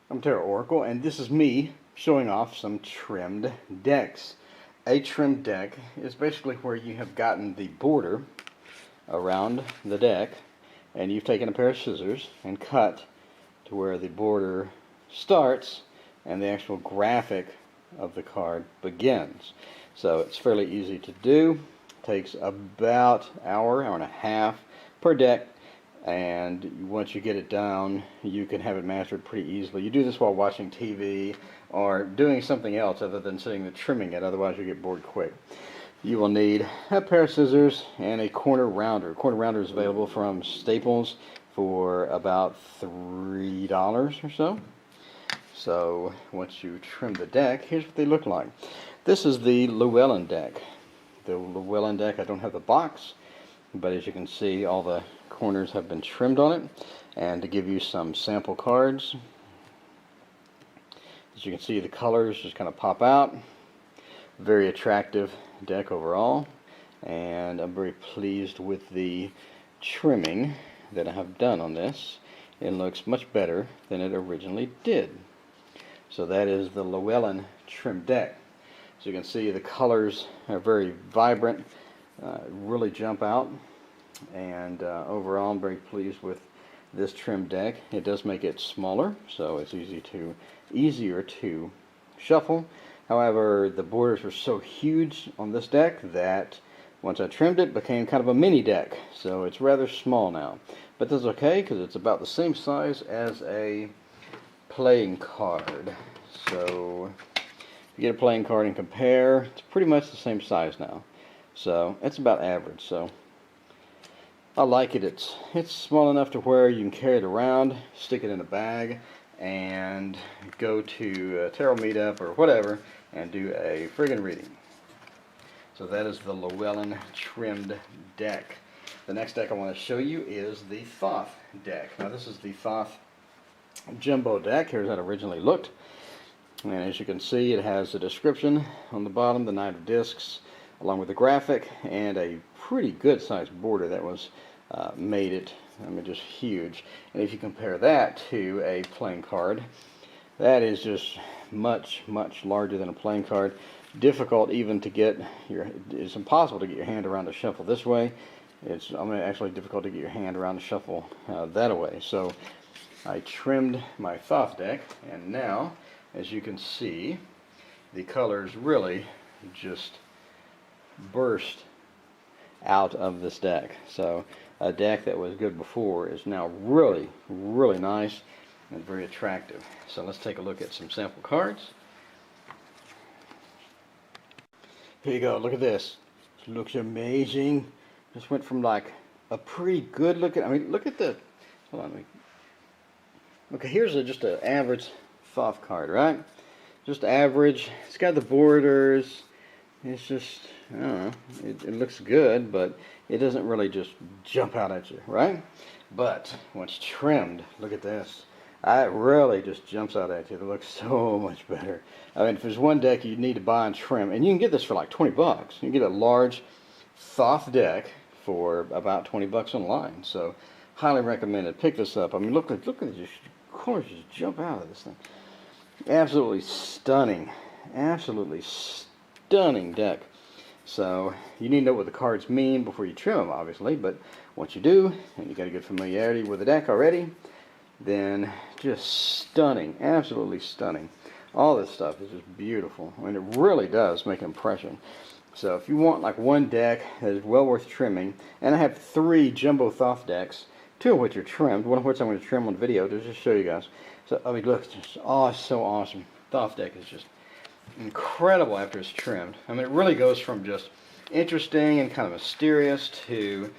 I'm Tarot Oracle, and this is me showing off some trimmed decks. A trimmed deck is basically where you have gotten the border around the deck, and you've taken a pair of scissors and cut to where the border starts and the actual graphic of the card begins. So it's fairly easy to do. It takes about an hour and a half per deck. And once you get it down, you can have it mastered pretty easily. You do this while watching TV or doing something else other than sitting there trimming it, otherwise you get bored quick. You will need a pair of scissors and a corner rounder. Corner rounder is available from Staples for about $3 or so. So once you trim the deck, here's what they look like. This is the Llewellyn deck. The Llewellyn deck, I don't have the box, but as you can see, all the corners have been trimmed on it. And to give you some sample cards, as you can see, the colors just kind of pop out. Very attractive deck overall, and I'm very pleased with the trimming that I have done on this. It looks much better than it originally did. So that is the Llewellyn trim deck. So you can see the colors are very vibrant, really jump out. And overall, I'm very pleased with this trim deck. It does make it smaller, so it's easier to shuffle. However, the borders were so huge on this deck that once I trimmed it, became kind of a mini deck. So it's rather small now, but that's okay because it's about the same size as a playing card. So if you get a playing card and compare, it's pretty much the same size now. So it's about average. So I like it. It's small enough to where you can carry it around, stick it in a bag, and go to a tarot meetup or whatever and do a friggin' reading. So that is the Llewellyn trimmed deck. The next deck I want to show you is the Thoth deck. Now this is the Thoth jumbo deck. Here's how it originally looked. And as you can see, it has a description on the bottom, the Knight of Discs, along with the graphic, and a pretty good sized border that was made it, just huge. And if you compare that to a playing card, that is just much larger than a playing card. Difficult even to get it's impossible to get your hand around the shuffle this way. It's actually difficult to get your hand around the shuffle that way. So I trimmed my Thoth deck, and now, as you can see, the colors really just burst out of this deck. So a deck that was good before is now really nice and very attractive. So let's take a look at some sample cards. Here you go. Look at this. This looks amazing. This went from like a pretty good looking, look at the, hold on. Okay, here's just an average Thoth card, right? Just average. It's got the borders. It's just, I don't know, it looks good, but it doesn't really just jump out at you, right? But once trimmed, look at this. It really just jumps out at you. It looks so much better. If there's one deck you need to buy and trim, and you can get this for like 20 bucks. You can get a large Thoth deck for about 20 bucks online. So highly recommended. Pick this up. Look at this. Colors just jump out of this thing. Absolutely stunning. Absolutely stunning deck. So you need to know what the cards mean before you trim them, obviously, but once you do, and you got a good familiarity with the deck already, then just stunning, absolutely stunning. All this stuff is just beautiful. It really does make an impression. So if you want like one deck that is well worth trimming, and I have 3 jumbo Thoth decks, 2 of which are trimmed, one of which I'm going to trim on video to just show you guys. So look, it's just so awesome. Thoth deck is just incredible after it's trimmed. It really goes from just interesting and kind of mysterious to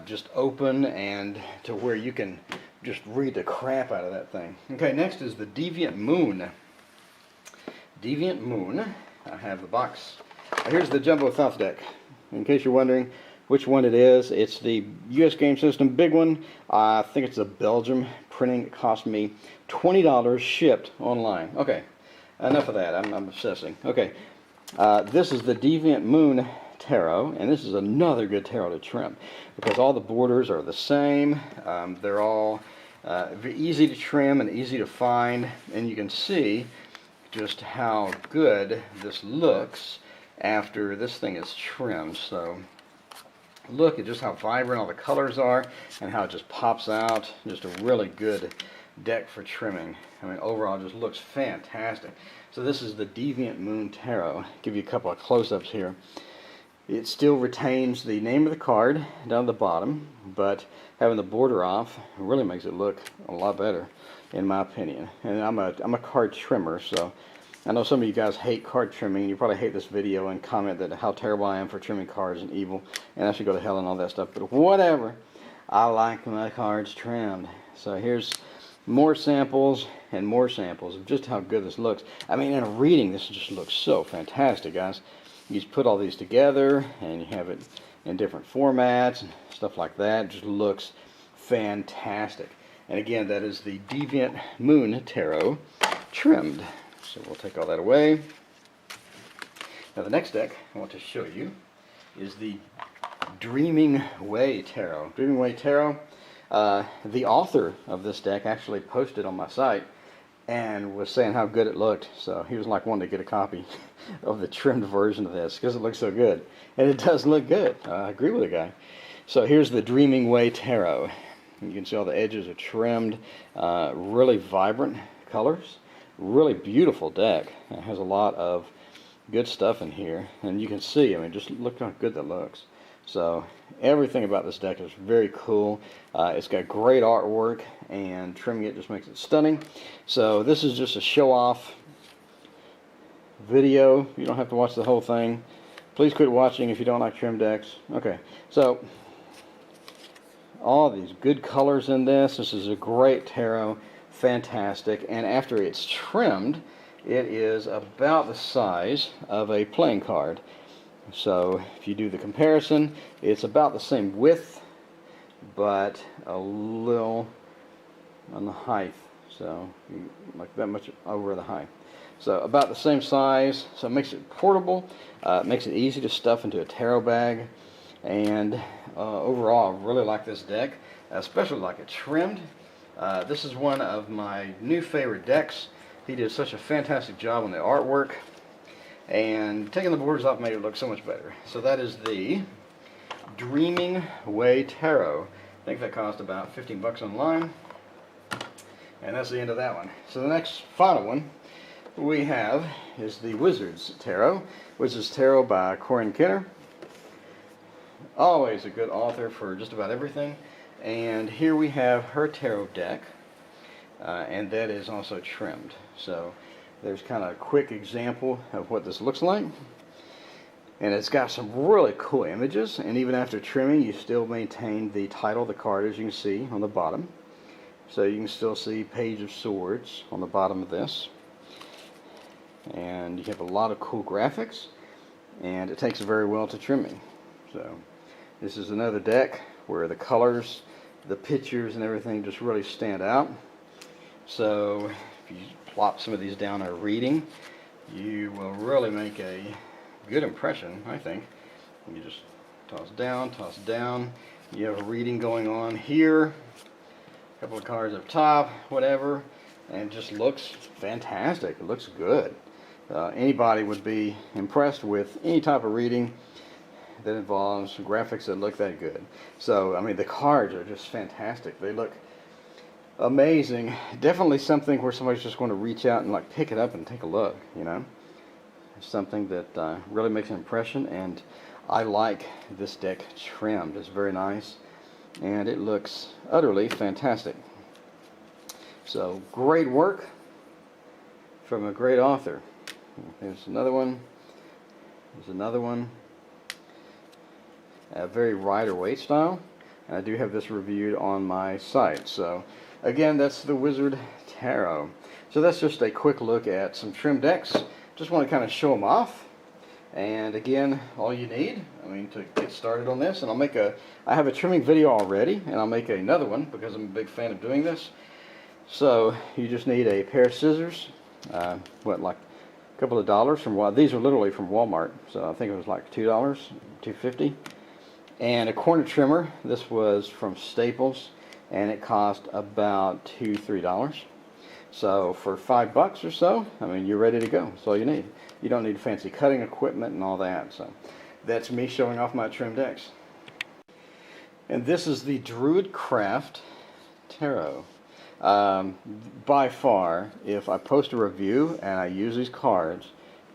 just open, and to where you can just read the crap out of that thing. Okay, next is the Deviant Moon. Deviant Moon. I have the box. Here's the jumbo Thoth deck. In case you're wondering which one it is, it's the US Game System big one. I think it's a Belgium printing. It cost me $20 shipped online. Okay. Enough of that. I'm obsessing. Okay, this is the Deviant Moon tarot, and this is another good tarot to trim because all the borders are the same. They're all Very easy to trim and easy to find, and you can see just how good this looks after this thing is trimmed. So look at just how vibrant all the colors are and how it just pops out. Just a really good deck for trimming. I mean, overall it just looks fantastic. So this is the Deviant Moon Tarot. Give you a couple of close-ups here. It still retains the name of the card down at the bottom, but having the border off really makes it look a lot better, in my opinion. And I'm a card trimmer, so I know some of you guys hate card trimming. You probably hate this video and comment that how terrible I am for trimming cards and evil, and I should go to hell and all that stuff. But whatever, I like my cards trimmed. So here's more samples and more samples of just how good this looks. I mean, in a reading, this just looks so fantastic, guys. You just put all these together and you have it in different formats and stuff like that. It just looks fantastic. And again, that is the Deviant Moon Tarot trimmed. So we'll take all that away. Now the next deck I want to show you is the Dreaming Way Tarot. Dreaming Way Tarot, the author of this deck actually posted on my site and was saying how good it looked. So he was like wanting to get a copy of the trimmed version of this because it looks so good. And it does look good. I agree with the guy. So here's the Dreaming Way Tarot. You can see all the edges are trimmed. Really vibrant colors. Really beautiful deck. It has a lot of good stuff in here. And you can see, I mean, just look how good that looks. So everything about this deck is very cool. It's got great artwork, and trimming it just makes it stunning. So this is just a show-off video. You don't have to watch the whole thing. Please quit watching if you don't like trim decks. Okay, so all these good colors in this. This is a great tarot. Fantastic. And after it's trimmed, it is about the size of a playing card. So if you do the comparison, it's about the same width, but a little on the height. So like that much over the height. So about the same size. So it makes it portable. It makes it easy to stuff into a tarot bag. And overall, I really like this deck, especially like it trimmed. This is one of my new favorite decks. He did such a fantastic job on the artwork. And taking the borders off made it look so much better. So that is the Dreaming Way Tarot. I think that cost about 15 bucks online. And that's the end of that one. So the next final one we have is the Wizard's Tarot. Wizard's Tarot by Corin Kenner. Always a good author for just about everything. And here we have her tarot deck. And that is also trimmed. So there's kind of a quick example of what this looks like. And it's got some really cool images, and even after trimming you still maintain the title of the card, as you can see on the bottom. So you can still see Page of Swords on the bottom of this. And you have a lot of cool graphics, and it takes very well to trimming. So this is another deck where the colors, the pictures and everything just really stand out. So if you plop some of these down a reading, you will really make a good impression, I think. You just toss down. You have a reading going on here, a couple of cards up top, whatever, and it just looks fantastic. It looks good. Anybody would be impressed with any type of reading that involves graphics that look that good. So, I mean, the cards are just fantastic. They look amazing. Definitely something where somebody's just going to reach out and like pick it up and take a look, you know. Something that really makes an impression, and I like this deck trimmed. It's very nice, and it looks utterly fantastic. So great work from a great author. There's another one. There's another one. A very Rider-Waite style, and I do have this reviewed on my site. So again, that's the Wizard Tarot. So that's just a quick look at some trim decks. Just want to kind of show them off. And again, all you need, I mean, to get started on this, and I have a trimming video already, and I'll make another one because I'm a big fan of doing this. So you just need a pair of scissors, like a couple of dollars from Walmart. These are literally from Walmart, so I think it was like $2, $2.50. And a corner trimmer. This was from Staples. and it cost about $2-3. So for $5 or so, I mean, you're ready to go. That's all you need. You don't need fancy cutting equipment and all that. So that's me showing off my trim decks. And this is the Druidcraft Tarot. By far, if I post a review and I use these cards,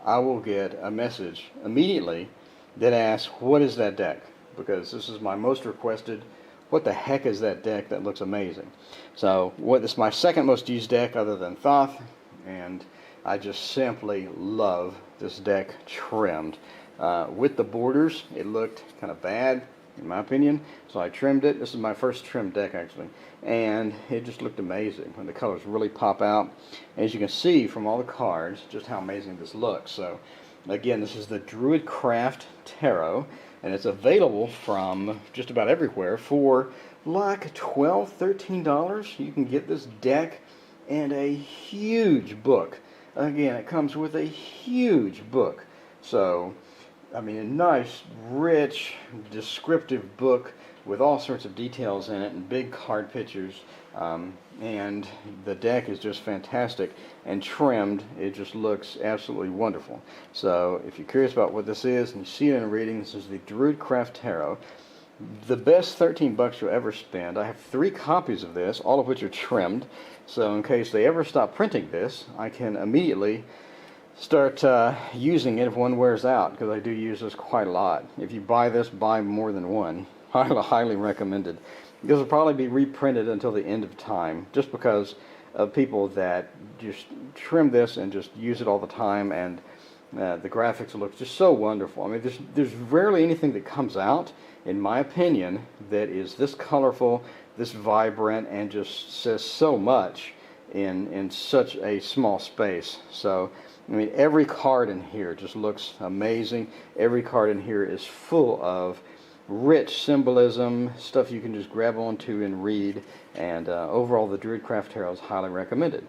I will get a message immediately that asks, what is that deck? Because this is my most requested. What the heck is that deck? That looks amazing. So this is my second most used deck other than Thoth, and I just simply love this deck trimmed. With the borders, it looked kind of bad in my opinion, so I trimmed it. This is my first trimmed deck actually, and it just looked amazing when the colors really pop out. As you can see from all the cards, just how amazing this looks. So again, this is the Druidcraft Tarot, and it's available from just about everywhere for like $12-13. You can get this deck and a huge book. Again, it comes with a huge book. So I mean, a nice, rich, descriptive book with all sorts of details in it and big card pictures. And the deck is just fantastic and trimmed. It just looks absolutely wonderful. So if you're curious about what this is and you see it in a reading, this is the Druidcraft Tarot. The best $13 you'll ever spend. I have 3 copies of this, all of which are trimmed. So in case they ever stop printing this, I can immediately start using it if one wears out, because I do use this quite a lot. If you buy this, buy more than one. Highly recommended. This will probably be reprinted until the end of time, just because of people that just trim this and just use it all the time, and the graphics look just so wonderful. I mean, there's rarely anything that comes out, in my opinion, that is this colorful, this vibrant, and just says so much in such a small space. So I mean, every card in here just looks amazing. Every card in here is full of rich symbolism, stuff you can just grab onto and read. And overall, the Druidcraft Tarot is highly recommended.